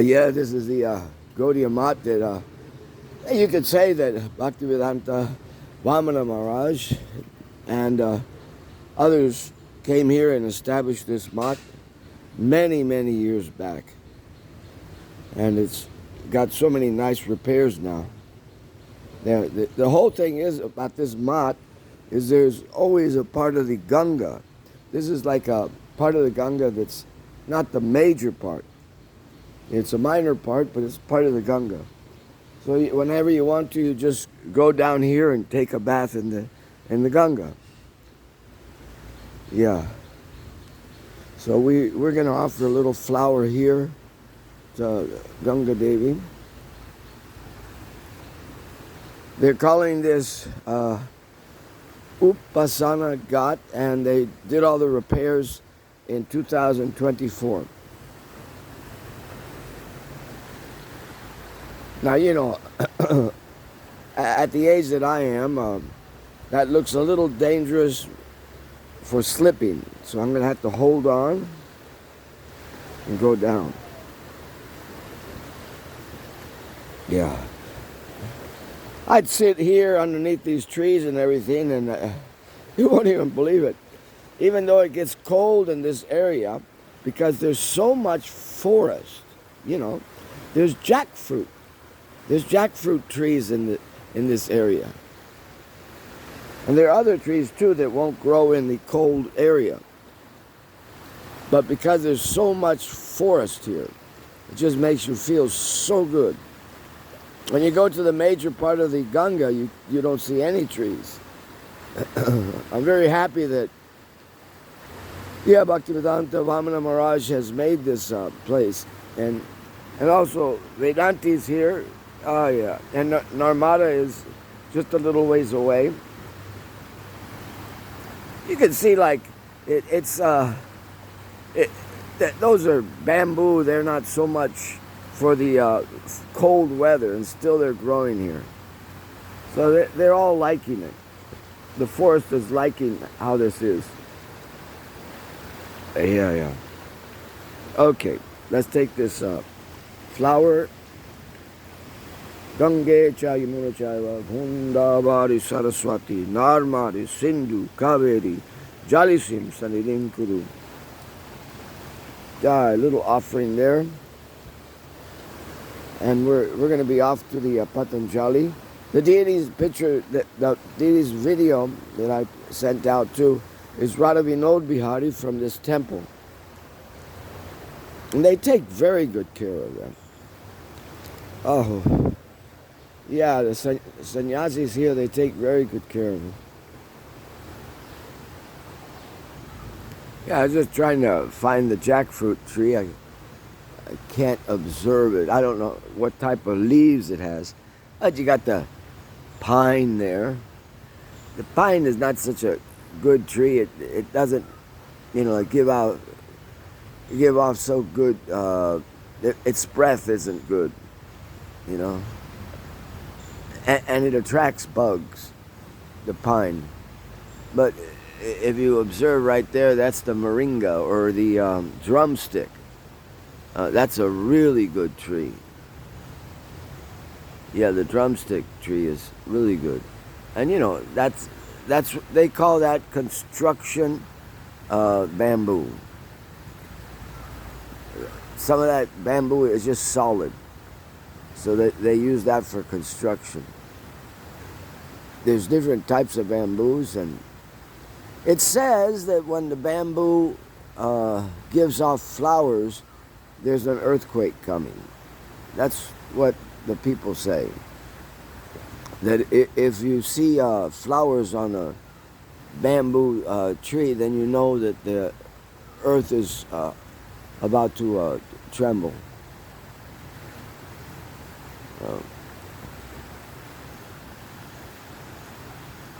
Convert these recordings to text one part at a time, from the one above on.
Yeah, this is the Gaudiya Mat that you could say that Bhaktivedanta Vamana Maharaj and others came here and established this Mat many, many years back. And it's got so many nice repairs now. Now, the whole thing is about this Mat is there's always a part of the Ganga. This is like a part of the Ganga that's not the major part. It's a minor part, but it's part of the Ganga. So whenever you want to, you just go down here and take a bath in the Ganga. Yeah. So we're going to offer a little flower here to Ganga Devi. They're calling this Upasana Ghat, and they did all the repairs in 2024. Now, you know, at the age that I am, that looks a little dangerous for slipping. So I'm going to have to hold on and go down. Yeah. I'd sit here underneath these trees and everything, and you won't even believe it. Even though it gets cold in this area, because there's so much forest, you know, there's jackfruit. There's jackfruit trees in this area. And there are other trees too that won't grow in the cold area. But because there's so much forest here, it just makes you feel so good. When you go to the major part of the Ganga, you don't see any trees. I'm very happy that Bhaktivedanta Vamana Maharaj has made this place. And also Vedanti's here. Oh yeah, and Narmada is just a little ways away. You can see like those are bamboo. They're not so much for the cold weather, and still they're growing here. So they're all liking it. The forest is liking how this is. Yeah. Okay, let's take this flower. Gange Chayamuna Chaiva, Bhundavari Saraswati, Narmadi, Sindhu, Kaveri, Jalisim, Sanidim Kuru. A little offering there. And we're going to be off to the Patanjali. The deity's picture, the deity's video that I sent out to is Radha Vinod Bihari from this temple. And they take very good care of them. Oh. Yeah, the sannyasis here, they take very good care of them. Yeah, I was just trying to find the jackfruit tree. I can't observe it. I don't know what type of leaves it has. But you got the pine there. The pine is not such a good tree. It doesn't, give off so good. Its breath isn't good, And it attracts bugs, the pine. But if you observe right there, that's the moringa or the drumstick. That's a really good tree. Yeah, the drumstick tree is really good. And that's they call that construction bamboo. Some of that bamboo is just solid. So they use that for construction. There's different types of bamboos, and it says that when the bamboo gives off flowers, there's an earthquake coming. That's what the people say. That if you see flowers on a bamboo tree, then you know that the earth is about to tremble.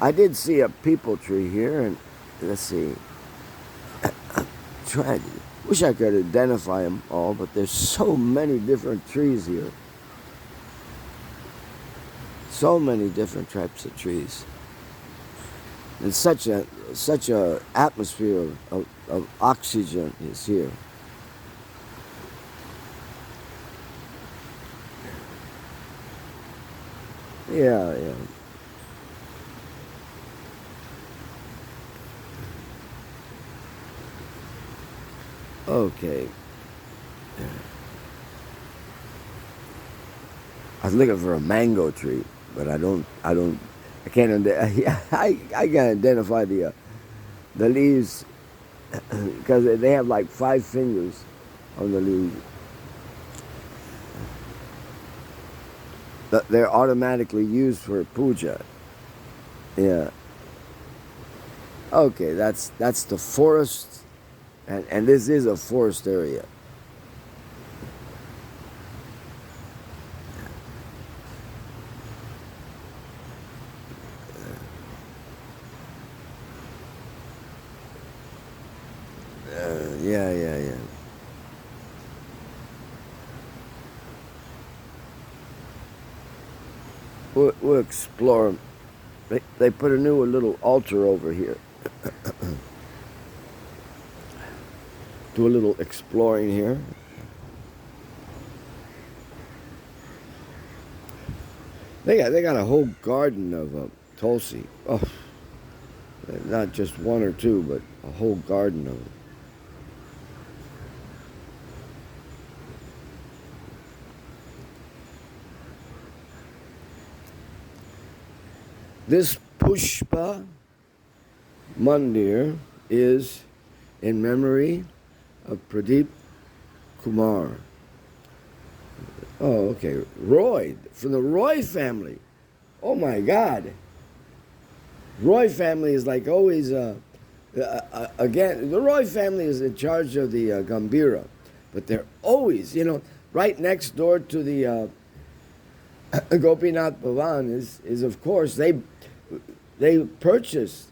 I did see a peepal tree here, and let's see. Wish I could identify them all, but there's so many different trees here. So many different types of trees. And such a atmosphere of oxygen is here. Yeah, yeah. Okay. I was looking for a mango tree, but I can't, I can't identify the leaves because they have like 5 fingers on the leaves. They're automatically used for puja. Yeah. Okay, that's the forest, and this is a forest area. Yeah, yeah, yeah. We'll explore. They put a new little altar over here. Do a little exploring here. They got a whole garden of tulsi. Oh, not just one or two, but a whole garden of it. This Pushpa Mandir is in memory of Pradeep Kumar. Oh, okay. Roy, from the Roy family. Oh my God. Roy family is like always, again, the Roy family is in charge of the Gambira, but they're always, right next door to the Gopinath Bhavan is of course, they purchased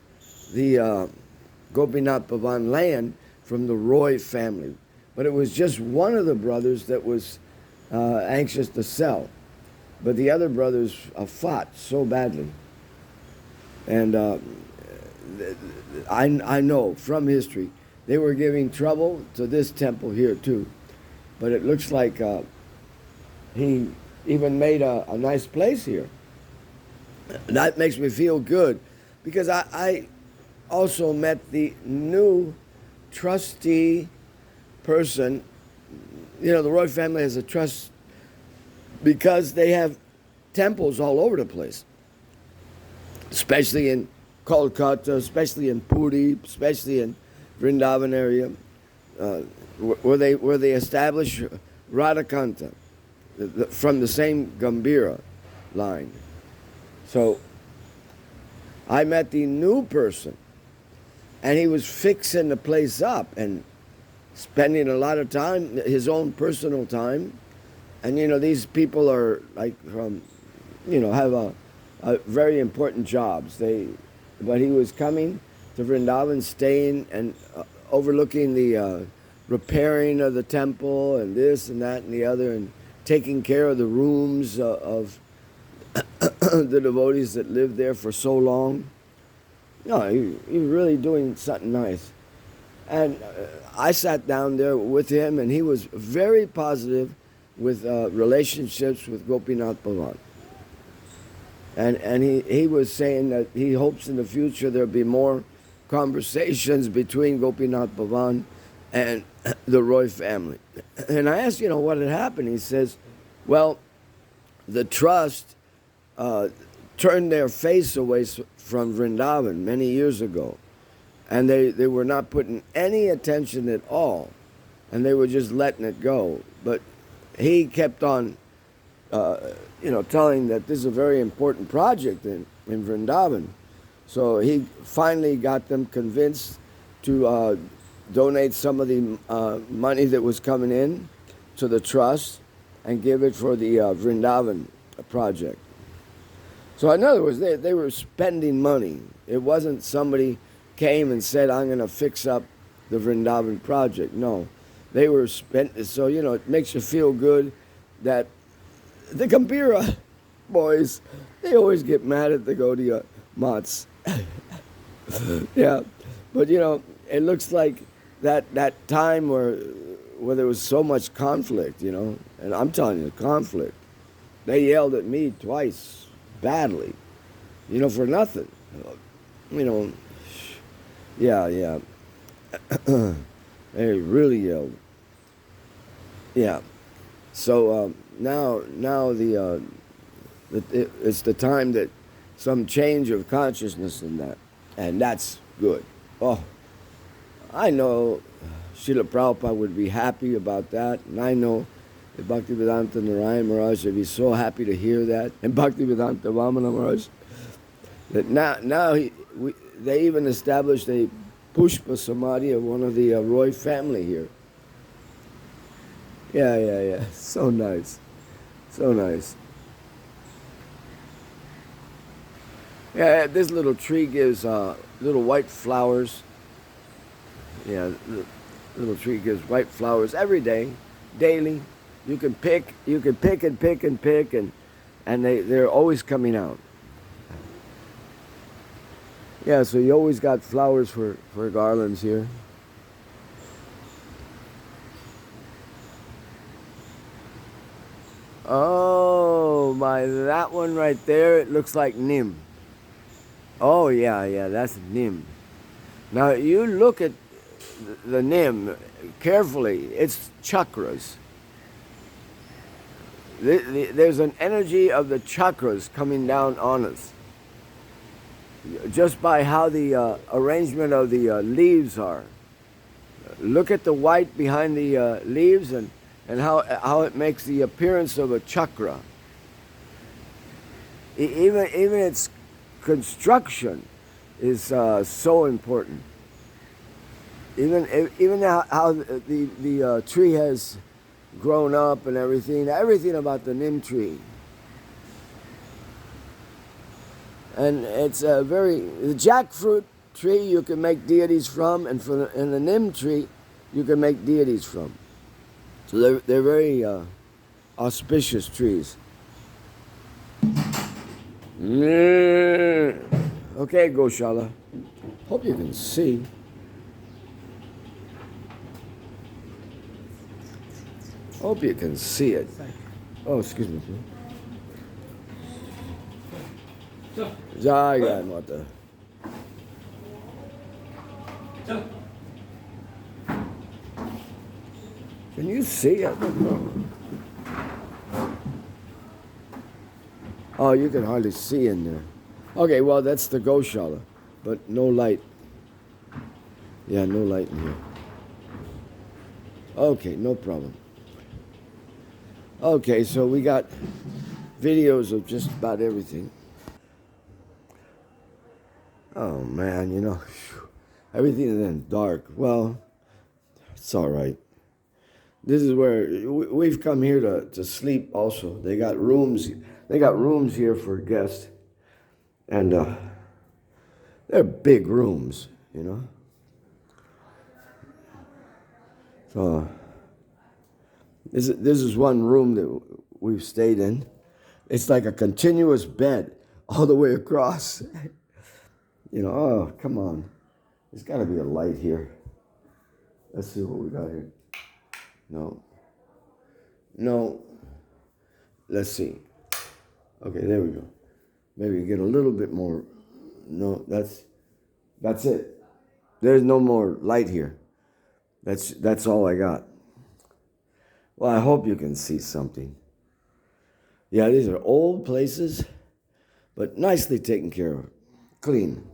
the Gopinath Bhavan land from the Roy family. But it was just one of the brothers that was anxious to sell. But the other brothers fought so badly. And I know from history they were giving trouble to this temple here too. But it looks like he even made a nice place here. That makes me feel good because I also met the new trustee person. The Roy family has a trust because they have temples all over the place, especially in Kolkata, especially in Puri, especially in Vrindavan area, where they establish Radhakanta from the same Gambira line. So I met the new person, and he was fixing the place up and spending a lot of time, his own personal time. And these people are like from, have a very important jobs. But he was coming to Vrindavan, staying and overlooking the repairing of the temple and this and that and the other, and taking care of the rooms of the devotees that lived there for so long. No, he was really doing something nice. And I sat down there with him, and he was very positive with relationships with Gopinath Bhavan. And he was saying that he hopes in the future there'll be more conversations between Gopinath Bhavan and the Roy family. And I asked, what had happened. He says, well, the trust turned their face away from Vrindavan many years ago. And they were not putting any attention at all. And they were just letting it go. But he kept on, telling that this is a very important project in Vrindavan. So he finally got them convinced to donate some of the money that was coming in to the trust and give it for the Vrindavan project. So in other words, they were spending money. It wasn't somebody came and said, I'm going to fix up the Vrindavan project. No, they were spent. So, it makes you feel good that the Gambira boys, they always get mad at the Gaudiya Mats. Yeah, but it looks like that time where there was so much conflict, and I'm telling you, conflict. They yelled at me twice badly, for nothing. You know, yeah. They really, yeah. So now it's the time that some change of consciousness in that, and that's good. Oh, I know Srila Prabhupada would be happy about that, and I know that Bhaktivedanta Narayana Maharaj would be so happy to hear that, and Bhaktivedanta Vamana Maharaj, that now they even established a Pushpa Samadhi of one of the Roy family here. Yeah. So nice. So nice. Yeah, this little tree gives little white flowers. Yeah, the little tree gives white flowers every day, daily. You can pick and pick and pick, and they're always coming out. Yeah, so you always got flowers for garlands here. Oh, that one right there, it looks like Nim. Oh, yeah, that's Nim. Now, you look at the Nim carefully, it's chakras. There's an energy of the chakras coming down on us. Just by how the arrangement of the leaves are. Look at the white behind the leaves and how it makes the appearance of a chakra. Even its construction is so important. Even how the tree has grown up and everything about the Nim tree. And it's the jackfruit tree you can make deities from, and the Nim tree you can make deities from. So they're very auspicious trees. Okay, Goshala. Hope you can see. Hope you can see it. Oh, excuse me. Jaya Mata. Can you see it? Oh, you can hardly see in there. Okay, well, that's the Goshala, but no light. Yeah, no light in here. Okay, no problem. Okay, so we got videos of just about everything. Oh, man, everything is in dark. Well, it's all right. This is where we've come here to sleep also. They got rooms here for guests. And they're big rooms, So this is one room that we've stayed in. It's like a continuous bed all the way across. Oh, come on. There's got to be a light here. Let's see what we got here. No. Let's see. Okay, there we go. Maybe get a little bit more. No, that's it. There's no more light here. That's all I got. Well, I hope you can see something. Yeah, these are old places, but nicely taken care of. Clean.